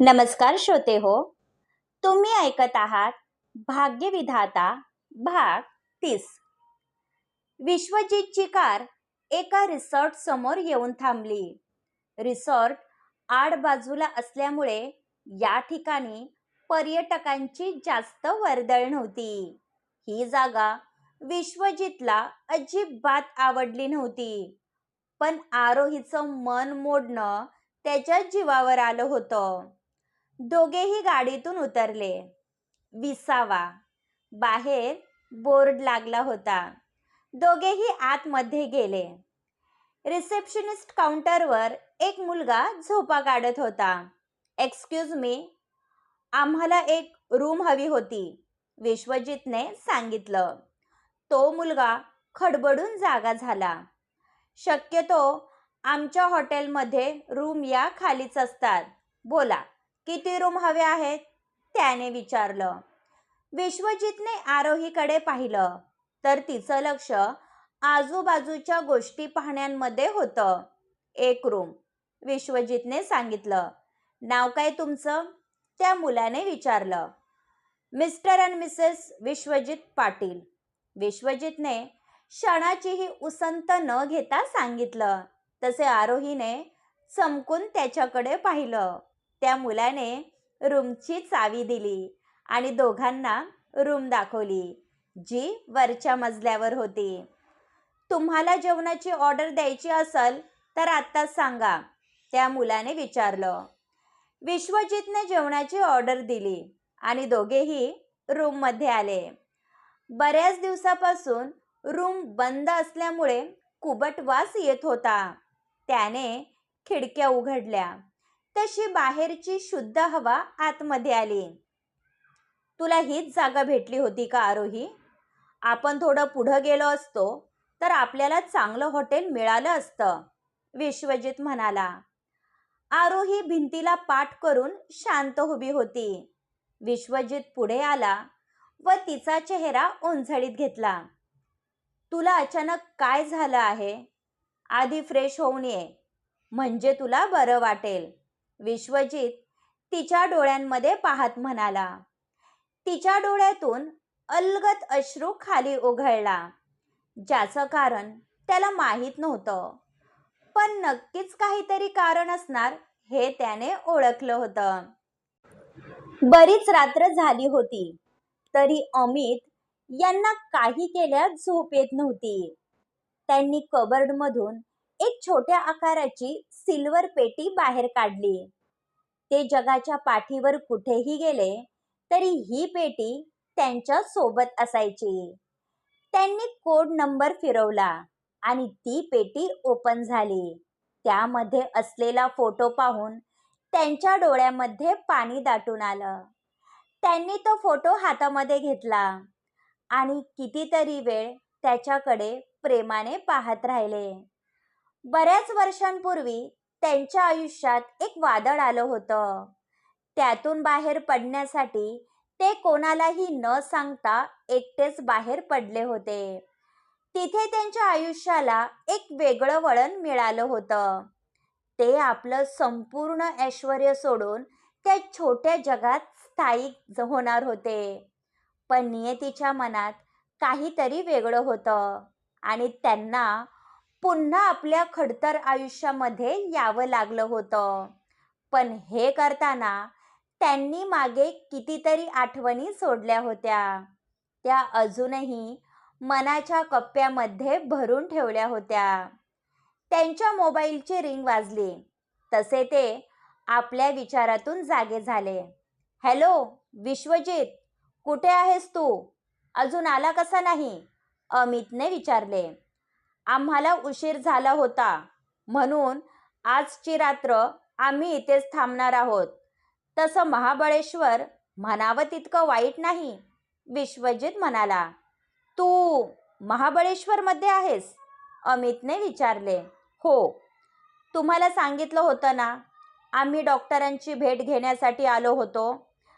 नमस्कार श्रोते हो. तुम्ही ऐकत आहात भाग्यविधाता भाग 30. विश्वजितची कार एका रिसॉर्ट समोर येऊन थांबली. रिसॉर्ट आड बाजूला असल्यामुळे या ठिकाणी पर्यटकांची जास्त वर्दळ नव्हती. ही जागा विश्वजितला अजिबात आवडली नव्हती, पण आरोहीचं मन मोडणं त्याच्या जीवावर आलं होतं. दोघेही गाडीतून उतरले. 20वा बाहेर बोर्ड लागला होता. दोघेही आतमध्ये गेले. रिसेप्शनिस्ट काउंटरवर एक मुलगा झोपा काढत होता. एक्सक्यूज मी, आम्हाला एक रूम हवी होती, विश्वजितने सांगितलं. तो मुलगा खडबडून जागा झाला. शक्यतो आमच्या हॉटेलमध्ये रूम या खालीच असतात. बोला, किती रूम हवे आहेत? त्याने विचारलं. विश्वजितने आरोहीकडे पाहिलं तर तिचं लक्ष आजूबाजूच्या गोष्टी पाहण्यामध्ये होतं. एक रूम, विश्वजितने सांगितलं. नाव काय तुमचं? त्या मुलाने विचारलं. Mister and missus Vishwajit Patil, विश्वजितने क्षणाचीही उसंत न घेता सांगितलं. तसे आरोहीने चमकून त्याच्याकडे पाहिलं. त्या मुलाने रूमची चावी दिली आणि दोघांना रूम दाखवली, जी वरच्या मजल्यावर होती. तुम्हाला जेवणाची ऑर्डर द्यायची असेल तर आत्ताच सांगा, त्या मुलाने विचारलं. विश्वजितने जेवणाची ऑर्डर दिली आणि दोघेही रूममध्ये आले. बऱ्याच दिवसापासून रूम बंद असल्यामुळे कुबट वास येत होता. त्याने खिडक्या उघडल्या. तशी बाहेरची शुद्ध हवा आतमध्ये आली. तुला हीच जागा भेटली होती का आरोही? आपण थोडं पुढं गेलो असतो तर आपल्याला चांगलं हॉटेल मिळालं असतं, विश्वजित म्हणाला. आरोही भिंतीला पाठ करून शांत उभी होती. विश्वजित पुढे आला व तिचा चेहरा ओंजळीत घेतला. तुला अचानक काय झालं आहे? आधी फ्रेश होऊन ये, म्हणजे तुला बरं वाटेल, विश्वजित तिच्या डोळ्यांमध्ये पाहत म्हणाला. तिच्या डोळ्यातून अलगद अश्रू खाली ओघळला, ज्याचं कारण त्याला माहीत नव्हतं, पण नक्कीच काहीतरी कारण असणार हे त्याने ओळखलं होतं. बरीच रात्र झाली होती तरी अमित यांना काही केल्या झोप येत नव्हती. त्यांनी कबर्डमधून एक छोट्या आकाराची सिल्वर पेटी बाहेर काढली. ते जगाच्या पाठीवर कुठेही गेले तरी ही पेटी त्यांच्या सोबत असायची. त्यांनी कोड नंबर फिरवला आणि ती पेटी ओपन झाली. त्यामध्ये असलेला फोटो पाहून त्यांच्या डोळ्यामध्ये पाणी दाटून आलं. त्यांनी तो फोटो हातामध्ये घेतला आणि कितीतरी वेळ त्याच्याकडे प्रेमाने पाहत राहिले. बऱ्याच वर्षांपूर्वी त्यांच्या आयुष्यात एक वादळ आलं होतं. त्यातून बाहेर पडण्यासाठी ते कोणालाही न सांगता एकटेच बाहेर पडले होते. तिथे त्यांच्या आयुष्याला एक वेगळं वळण मिळालं होतं. ते आपलं संपूर्ण ऐश्वर्य सोडून त्या छोट्या जगात स्थायिक होणार होते. पण नियतीच्या मनात काहीतरी वेगळं होतं आणि त्यांना पुन्हा आपल्या खडतर आयुष्यामध्ये यावं लागलं होतं. पण हे करताना त्यांनी मागे कितीतरी आठवणी सोडल्या होत्या. त्या अजूनही मनाच्या कप्प्यामध्ये भरून ठेवल्या होत्या. त्यांच्या मोबाईलची रिंग वाजली तसे ते आपल्या विचारातून जागे झाले. हॅलो विश्वजित, कुठे आहेस तू? अजून आला कसा नाही? अमितने विचारले. आम्हाला उशीर झाला होता म्हणून आजची रात्र आम्ही इथेच थांबणार आहोत. तसं महाबळेश्वर म्हणावं तितकं वाईट नाही, विश्वजित म्हणाला. तू महाबळेश्वरमध्ये आहेस? अमितने विचारले. हो, तुम्हाला सांगितलं होतं ना, आम्ही डॉक्टरांची भेट घेण्यासाठी आलो होतो.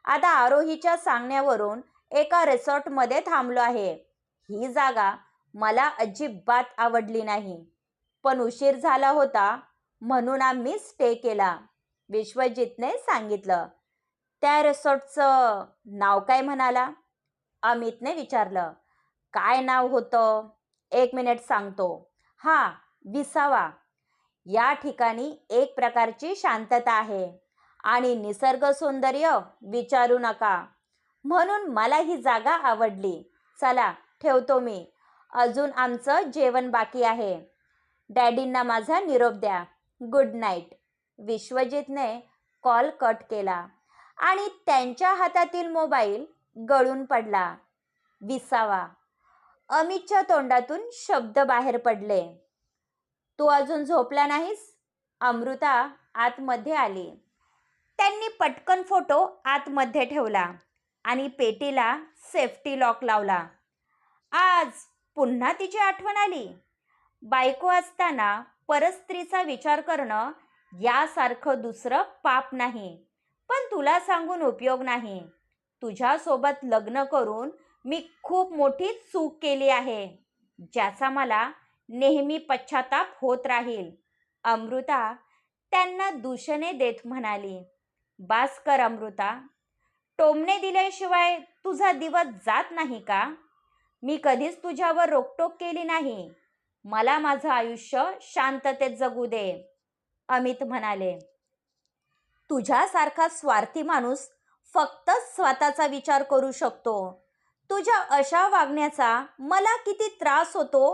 आता आरोहीच्या सांगण्यावरून एका रिसॉर्टमध्ये थांबलो आहे. ही जागा मला अजिबात आवडली नाही, पण उशीर झाला होता म्हणून आम्ही स्टे केला, विश्वजितने सांगितलं. त्या रिसॉर्टचं नाव काय म्हणाला? अमितने विचारलं. काय नाव होतं? 1 मिनिट सांगतो. हा, विसावा. या ठिकाणी एक प्रकारची शांतता आहे आणि निसर्ग सौंदर्य विचारू नका. म्हणून मला ही जागा आवडली. चला, ठेवतो मी. अजून आमचं जेवण बाकी आहे. डॅडींना माझा निरोप द्या. Good night. विश्वजितने कॉल कट केला आणि त्यांच्या हातातील मोबाईल गळून पडला. विसावा. अमितच्या तोंडातून शब्द बाहेर पडले. तू अजून झोपला नाहीस? अमृता आतमध्ये आली. त्यांनी पटकन फोटो आतमध्ये ठेवला आणि पेटीला सेफ्टी लॉक लावला. आज पुन्हा तिची आठवण आली. बायको असताना परस्त्रीचा विचार करणं यासारखं दुसरं पाप नाही. पण तुला सांगून उपयोग नाही. तुझ्यासोबत लग्न करून मी खूप मोठी चूक केली आहे, ज्याचा मला नेहमी पश्चाताप होत राहील. अमृता त्यांना दूषणे देत म्हणाली. बास कर अमृता. टोमणे दिल्याशिवाय तुझा दिवस जात नाही का? मी कधीच तुझ्यावर रोकटोक केली नाही. मला माझं आयुष्य शांततेत जगू दे. अमित म्हणाले. तुझ्यासारखा स्वार्थी माणूस फक्त स्वतःचा विचार करू शकतो. तुझ्या अशा वागण्याचा मला किती त्रास होतो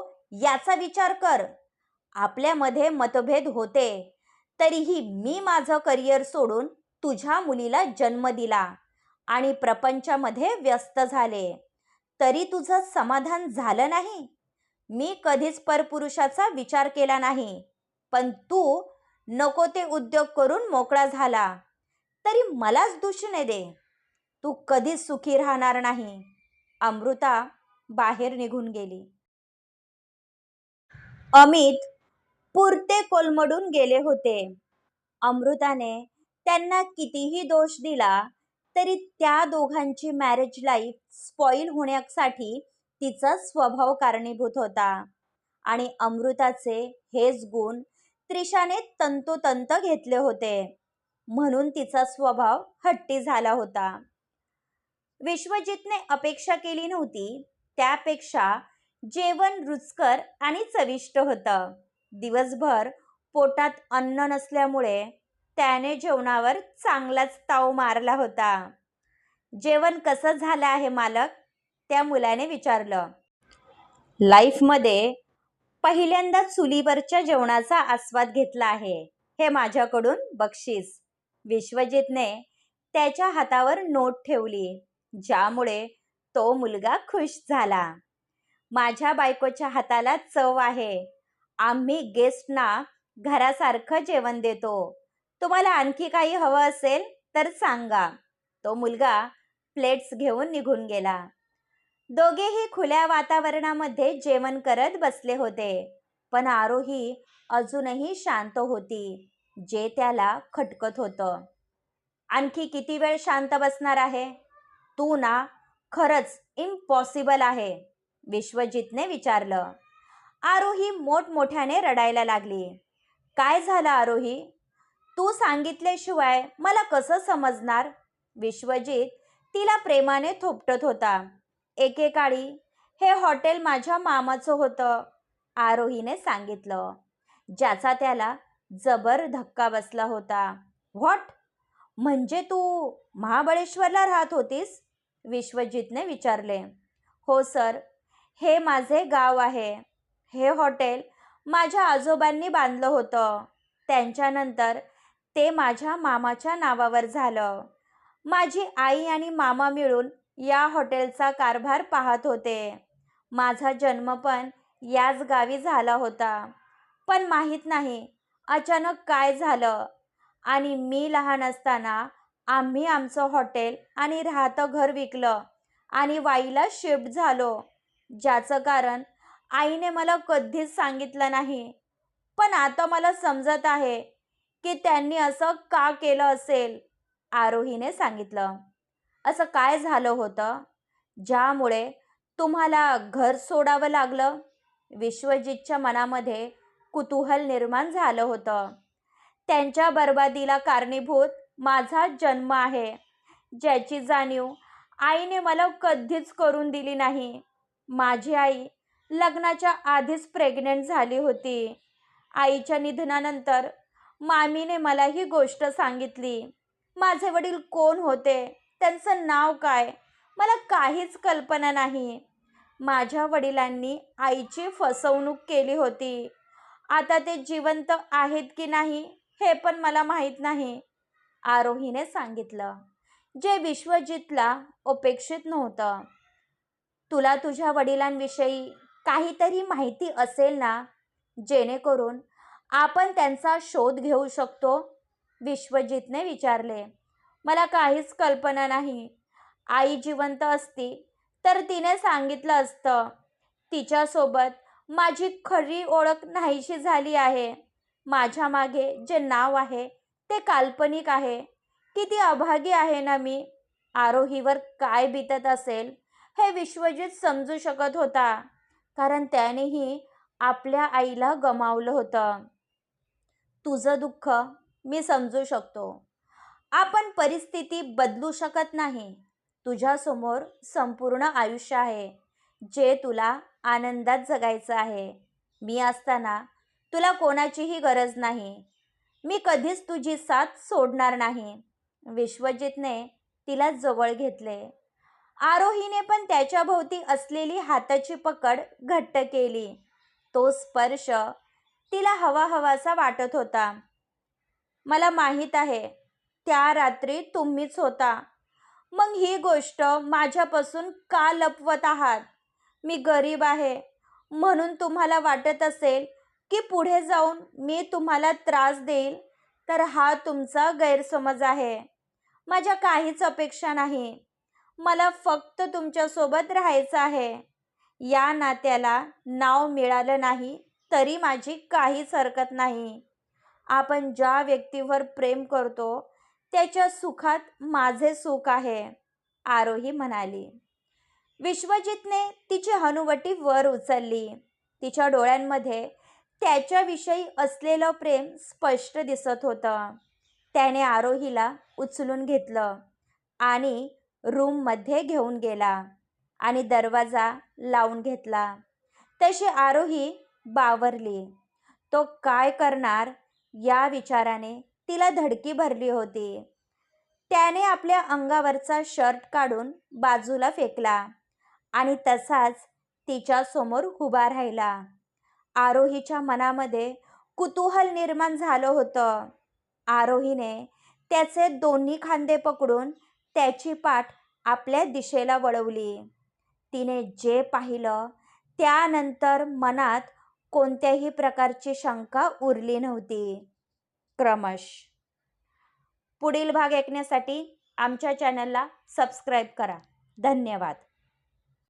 याचा विचार कर. आपल्यामध्ये मतभेद होते, तरीही मी माझं करिअर सोडून तुझ्या मुलीला जन्म दिला आणि प्रपंचामध्ये व्यस्त झाले. तरी तुझं समाधान झालं नाही. मी कधीच परपुरुषाचा विचार केला नाही, पण तू नको ते उद्योग करून मोकळा झाला, तरी मलाच दूषणे दे. तू कधीच सुखी राहणार नाही. अमृता बाहेर निघून गेली. अमित पुरते कोलमडून गेले होते. अमृताने त्यांना कितीही दोष दिला तरी त्या दोघांची मॅरेज लाईफ स्पॉईल होण्यासाठी तिचा स्वभाव कारणीभूत होता आणि अमृताचे हेच गुण त्रिशाने तंतोतंत घेतले होते, म्हणून तिचा स्वभाव हट्टी झाला होता. विश्वजितने अपेक्षा केली नव्हती त्यापेक्षा जेवण रुचकर आणि चविष्ट होतं. दिवसभर पोटात अन्न नसल्यामुळे त्याने जेवणावर चांगलाच ताव मारला होता. जेवण कसं झालं आहे मालक? त्या मुलाने विचारलं. लाईफमध्ये पहिल्यांदा चुलीवरच्या जेवणाचा आस्वाद घेतला आहे, हे माझ्याकडून बक्षीस. विश्वजितने त्याच्या हातावर नोट ठेवली, ज्यामुळे तो मुलगा खुश झाला. माझ्या बायकोच्या हाताला चव आहे. आम्ही गेस्टना घरासारखं जेवण देतो. तुम्हाला आणखी काही हवं असेल तर सांगा. तो मुलगा प्लेट्स घेऊन निघून गेला. दोघेही खुल्या वातावरणामध्ये जेवण करत बसले होते, पण आरोही अजूनही शांत होती, जे त्याला खटकत होतं. आणखी किती वेळ शांत बसणार आहे? तू ना खरंच इम्पॉसिबल आहे, विश्वजितने विचारलं. आरोही मोठमोठ्याने रडायला लागली. काय झालं आरोही? तू सांगितल्याशिवाय मला कसं समजणार? विश्वजित तिला प्रेमाने थोपटत होता. एकेकाळी हे हॉटेल माझ्या मामाचं होतं, आरोहीने सांगितलं, ज्याचा त्याला जबर धक्का बसला होता. व्हॉट? म्हणजे तू महाबळेश्वरला राहत होतीस? विश्वजितने विचारले. हो सर, हे माझे गाव आहे. हे हॉटेल माझ्या आजोबांनी बांधलं होतं. त्यांच्यानंतर ते माझ्या मामाच्या नावावर झालं. माझी आई आणि मामा मिळून या हॉटेलचा कारभार पाहत होते. माझा जन्म पण याच गावी झाला होता, पण माहीत नाही अचानक काय झालं आणि मी लहान असताना आम्ही आमचं हॉटेल आणि राहतं घर विकलं आणि वाईला शिफ्ट झालो, ज्याचं कारण आईने मला कधीच सांगितलं नाही. पण आता मला समजत आहे की त्यांनी असं का केलं असेल, आरोहीने सांगितलं. असं काय झालं होतं ज्यामुळे तुम्हाला घर सोडावं लागलं? विश्वजितच्या मनामध्ये कुतूहल निर्माण झालं होतं. त्यांच्या बर्बादीला कारणीभूत माझा जन्म आहे, ज्याची जाणीव आईने मला कधीच करून दिली नाही. माझी आई लग्नाच्या आधीच प्रेग्नंट झाली होती. आईच्या निधनानंतर मामीने मला ही गोष्ट सांगितली. माझे वडील कोण होते, त्यांचं नाव काय, मला काहीच कल्पना नाही. माझ्या वडिलांनी आईची फसवणूक केली होती. आता ते जिवंत आहेत की नाही हे पण मला माहीत नाही, आरोहीने सांगितलं, जे विश्वजितला अपेक्षित नव्हतं. तुला तुझ्या वडिलांविषयी काहीतरी माहिती असेल ना, जेणेकरून आपण त्यांचा शोध घेऊ शकतो, विश्वजितने विचारले. मला काहीच कल्पना नाही. आई जिवंत असती तर तिने सांगितलं असतं. तिच्यासोबत माझी खरी ओळख नाहीशी झाली आहे. माझ्या मागे जे नाव आहे ते काल्पनिक आहे. किती अभागी आहे ना मी. आरोहीवर काय बीतत असेल हे विश्वजित समजू शकत होता, कारण त्यानेही आपल्या आईला गमावलं होतं. तुझं दुःख मी समजू शकतो. आपण परिस्थिती बदलू शकत नाही. तुझ्यासमोर संपूर्ण आयुष्य आहे, जे तुला आनंदात जगायचं आहे. मी असताना तुला कोणाचीही गरज नाही. मी कधीच तुझी साथ सोडणार नाही. विश्वजितने तिला जवळ घेतले. आरोहीने पण त्याच्या भोवती असलेली हाताची पकड घट्ट केली. तो स्पर्श तिला हवाहवासा वाटत होता. मला माहीत आहे, त्या रात्री तुम्हीच होता. मग ही गोष्ट माझ्यापासून का लपवत आहात? मी गरीब आहे म्हणून तुम्हाला वाटत असेल की पुढे जाऊन मी तुम्हाला त्रास देईल, तर हा तुमचा गैरसमज आहे. माझ्या काहीच अपेक्षा नाही. मला फक्त तुमच्यासोबत राहायचं आहे. या नात्याला नाव मिळालं नाही तरी माझी काहीच हरकत नाही. आपण ज्या व्यक्तीवर प्रेम करतो त्याच्या सुखात माझे सुख आहे, आरोही म्हणाली. विश्वजितने तिची हनुवटी वर उचलली. तिच्या डोळ्यांमध्ये त्याच्याविषयी असलेलं प्रेम स्पष्ट दिसत होतं. त्याने आरोहीला उचलून घेतलं आणि रूममध्ये घेऊन गेला आणि दरवाजा लावून घेतला. तशी आरोही बावरली. तो काय करणार या विचाराने तिला धडकी भरली होती. त्याने आपल्या अंगावरचा शर्ट काढून बाजूला फेकला आणि तसाच तिच्या समोर उभा राहिला. आरोहीच्या मनामध्ये कुतूहल निर्माण झालं होतं. आरोहीने त्याचे दोन्ही खांदे पकडून त्याची पाठ आपल्या दिशेला वळवली. तिने जे पाहिलं त्यानंतर मनात कोणत्याही प्रकारची शंका उरली नव्हती. क्रमश पुढील भाग ऐकण्यासाठी आमच्या चॅनलला सबस्क्राईब करा. धन्यवाद.